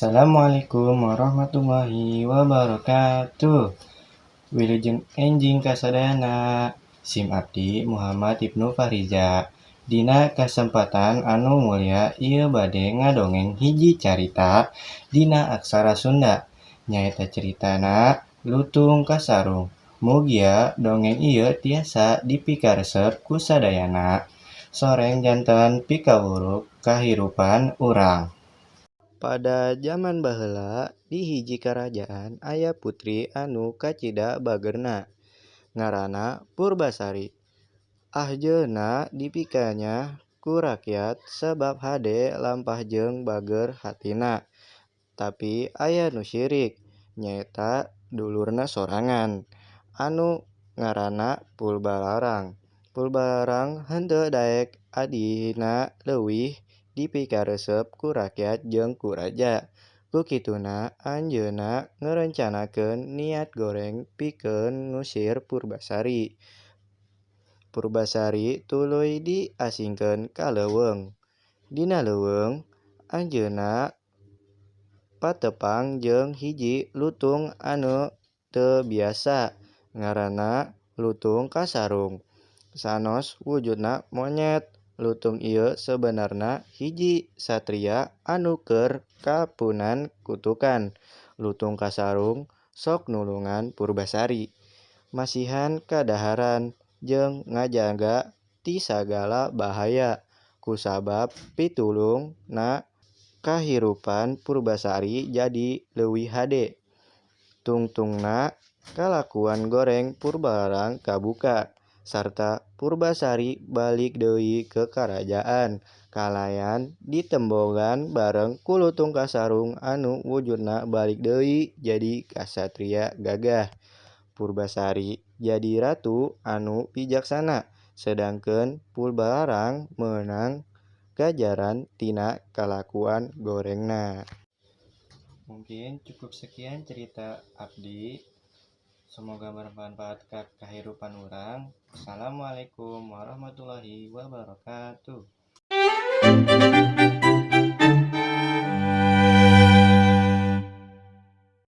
Assalamualaikum warahmatullahi wabarakatuh. Wilujeng enjing kasadayana. Sim abdi Muhammad Ibnu Fariza. Dina kesempatan anu mulia ieu bade ngadongeng hiji carita dina aksara Sunda. Nyaeta ceritana Lutung Kasarung. Mugia dongeng ieu tiasa dipikaresep ku sadayana. Soreng janten pikawuruk kahirupan urang. Pada zaman baheula di hiji karajaan aya putri anu kacida bageurna, ngaranna Purbasari. Ahjeunna dipikanya ku rakyat sabab hade lampah jeung bageur hatina. Tapi aya nu syirik, nyaeta dulurna sorangan, anu ngaranna Pulbalarang. Pulbalarang henteu daek adina leuwih dipikaresep ku rakyat jeung ku raja. Ku kituna anjeunna ngarencanakeun niat goreng pikeun ngusir Purbasari. Purbasari tuluy diasingkeun ka leuweung. Dina leuweung anjeunna patepang jeung hiji lutung anu teu biasa, ngaranna Lutung Kasarung. Sanos wujudna monyet, lutung ieu sabenarna hiji satria anu keur kapunan kutukan. Lutung Kasarung sok nulungan Purbasari, masihan kadaharan jeung ngajaga ti sagala bahaya. Kusabab pitulungna kahirupan Purbasari jadi leuwih hade. Tungtungna kalakuan goreng Purbalarang kabuka, sarta Purbasari balik deui ke karajaan. Kalayan ditembongan bareng ku Lutung Kasarung anu wujudna balik deui jadi kasatria gagah. Purbasari jadi ratu anu bijaksana, sedangkeun Pulbalarang meunang gajaran tina kalakuan gorengna. Mungkin cukup sekian cerita abdi. Semoga bermanfaat ka kahirupan urang. Assalamualaikum warahmatullahi wabarakatuh.